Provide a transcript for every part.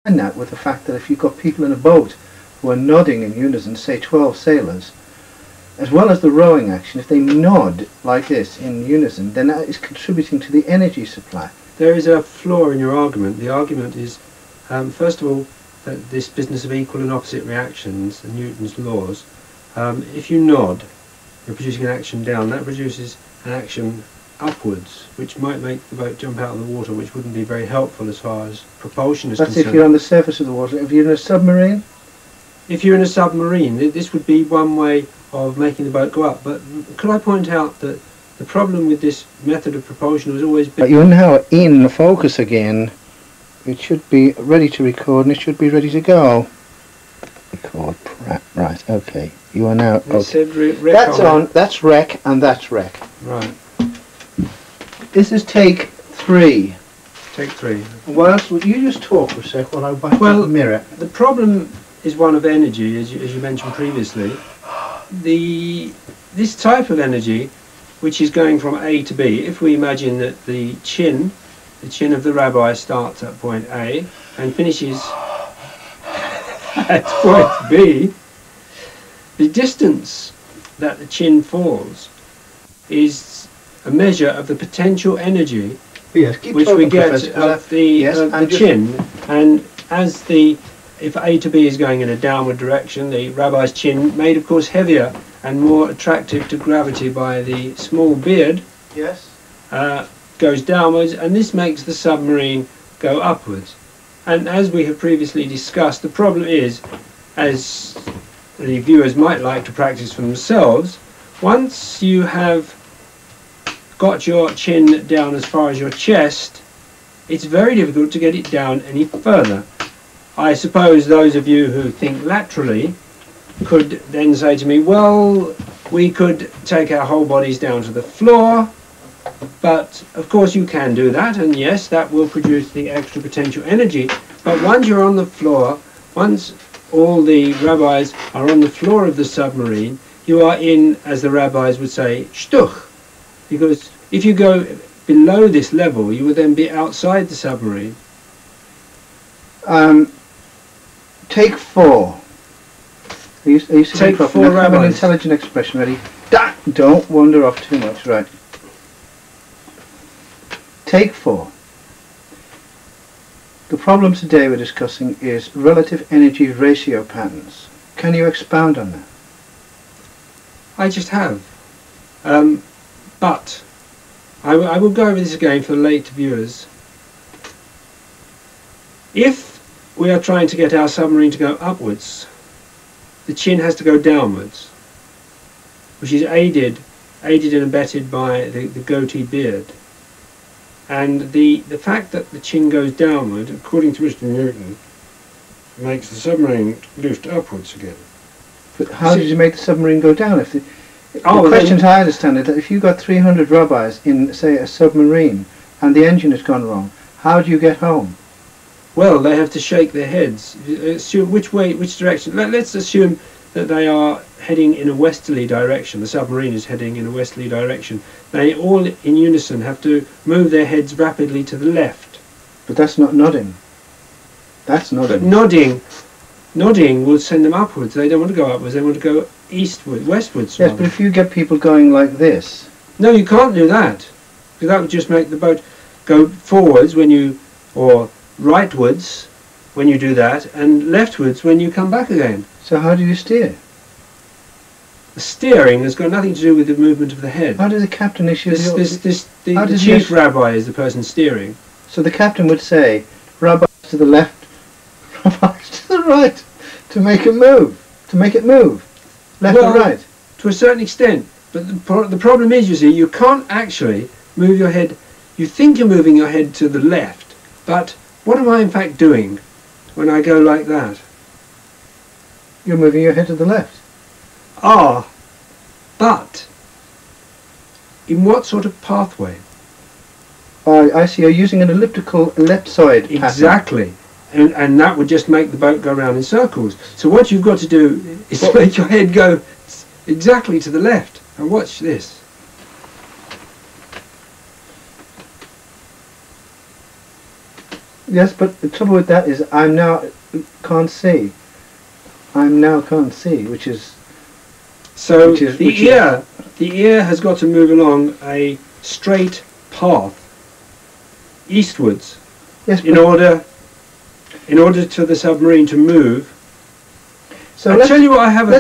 And that with the fact that if you've got people in a boat who are nodding in unison, say 12 sailors, as well as the rowing action, if they nod like this in unison, then that is contributing to the energy supply. There is a flaw in your argument. The argument is, first of all, that this business of equal and opposite reactions, and Newton's laws, if you nod, you're producing an action down, that produces an action upwards, which might make the boat jump out of the water, which wouldn't be very helpful as far as propulsion is concerned. That's if you're on the surface of the water. If you're in a submarine? If you're in a submarine, this would be one way of making the boat go up. But could I point out that the problem with this method of propulsion has always been... But you're now in the focus again. It should be ready to record and it should be ready to go. Record, right, okay. You are now... Okay. That's on, that's rec and that's rec. Right. This is take 3. Take 3. Whilst you just talk for a sec while I back the mirror. The problem is one of energy, as you mentioned previously. This type of energy, which is going from A to B, if we imagine that the chin of the rabbi starts at point A and finishes at point B, the distance that the chin falls is a measure of the potential energy which we get of the chin. And as if A to B is going in a downward direction, the rabbi's chin, made of course heavier and more attractive to gravity by the small beard, goes downwards, and this makes the submarine go upwards. And as we have previously discussed, the problem is, as the viewers might like to practice for themselves, once you have got your chin down as far as your chest, it's very difficult to get it down any further. I suppose those of you who think laterally could then say to me, well, we could take our whole bodies down to the floor, but of course you can do that, and yes, that will produce the extra potential energy. But once you're on the floor, once all the rabbis are on the floor of the submarine, you are in, as the rabbis would say, shtuch. Because if you go below this level, you would then be outside the submarine. Take 4. Are you Take 4 rabbis. Have an intelligent expression ready. Don't wander off too much, right. Take 4. The problem today we're discussing is relative energy ratio patterns. Can you expound on that? I just have. But I will go over this again for the late viewers. If we are trying to get our submarine to go upwards, the chin has to go downwards, which is aided and abetted by the goatee beard. And the fact that the chin goes downward, according to Mr. Newton, makes the submarine lift upwards again. But how did you make the submarine go down? If the questions I understand is that if you've got 300 rabbis in, say, a submarine and the engine has gone wrong, how do you get home? Well, they have to shake their heads. Assume which direction. Let's assume that they are heading in a westerly direction. The submarine is heading in a westerly direction. They all in unison have to move their heads rapidly to the left. But that's not nodding. That's nodding. But nodding will send them upwards. They don't want to go upwards. They want to go westwards. Yes, but if you get people going like this... No, you can't do that. Because that would just make the boat go forwards when you... or rightwards when you do that, and leftwards when you come back again. So how do you steer? The steering has got nothing to do with the movement of the head. How does the captain issue the chief rabbi is the person steering. So the captain would say, rabbis to the left, rabbis to the right, to make it move. Left or right. To a certain extent. But the problem is, you see, you can't actually move your head. You think you're moving your head to the left, but what am I in fact doing when I go like that? You're moving your head to the left. Ah, but in what sort of pathway? I see, you're using an elliptical ellipsoid pattern. Exactly. And that would just make the boat go around in circles. So what you've got to do is to make your head go exactly to the left. And watch this. Yes, but the trouble with that is I'm now can't see. I'm now can't see, which is... So the ear has got to move along a straight path eastwards, yes, in order to the submarine to move. So let's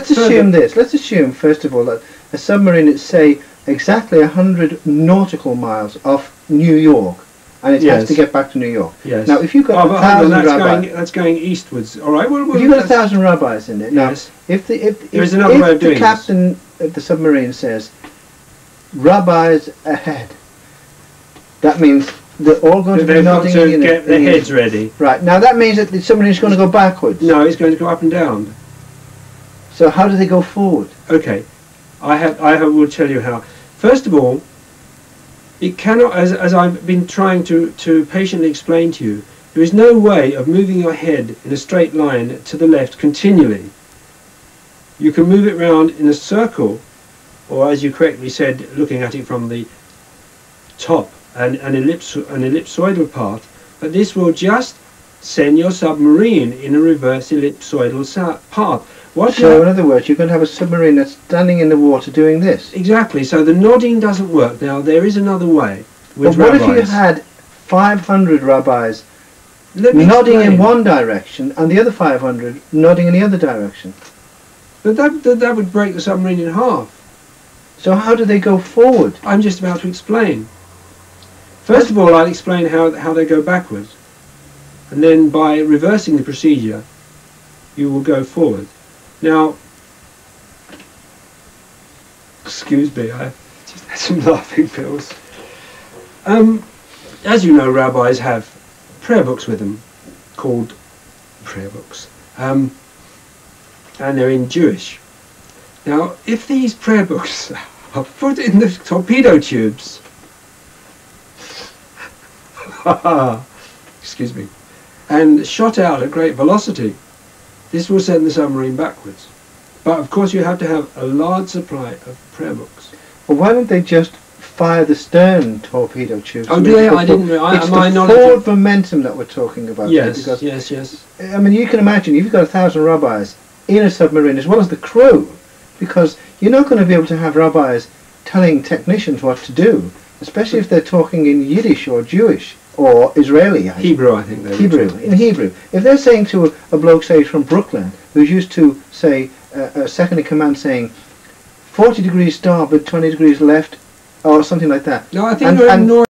assume this. Let's assume first of all that a submarine is, say, exactly 100 nautical miles off New York, and it has to get back to New York. Yes. Now, if you've got 1,000 rabbis, that's going eastwards. All right. Well, if you've got 1,000 rabbis in it, now, yes. if another way of doing the captain of the submarine says, "Rabbis ahead," that means they're all going to be nodding in. They've got to get their heads ready. Right. Now that means that the submarine is going to go backwards. No, it's going to go up and down. So how do they go forward? Okay, I will tell you how. First of all, it cannot, as I've been trying to patiently explain to you, there is no way of moving your head in a straight line to the left continually. You can move it round in a circle, or as you correctly said, looking at it from the top, an ellipsoidal path, but this will just send your submarine in a reverse ellipsoidal path. So in other words, you're going to have a submarine that's standing in the water doing this. Exactly. So the nodding doesn't work. Now there is another way. But what if you had 500 rabbis nodding in one direction and the other 500 nodding in the other direction? But that would break the submarine in half. So how do they go forward? I'm just about to explain. First of all, I'll explain how they go backwards, and then by reversing the procedure, you will go forward. Now, excuse me, I just had some laughing pills. As you know, rabbis have prayer books with them, called prayer books, and they're in Jewish. Now, if these prayer books are put in the torpedo tubes, excuse me, and shot out at great velocity, this will send the submarine backwards. But of course you have to have a large supply of prayer books. Well, why don't they just fire the stern torpedo tubes? Oh, do they? I didn't realise. It's the forward momentum that we're talking about. Yes, here, yes. I mean, you can imagine, you've got 1,000 rabbis in a submarine as well as the crew, because you're not going to be able to have rabbis telling technicians what to do, especially if they're talking in Yiddish or Jewish. Or Israeli. Hebrew, I think they in Hebrew. If they're saying to a bloke, say, from Brooklyn, who's used to, say, a second in command saying 40 degrees starboard, 20 degrees left, or something like that. No, I think you're ignoring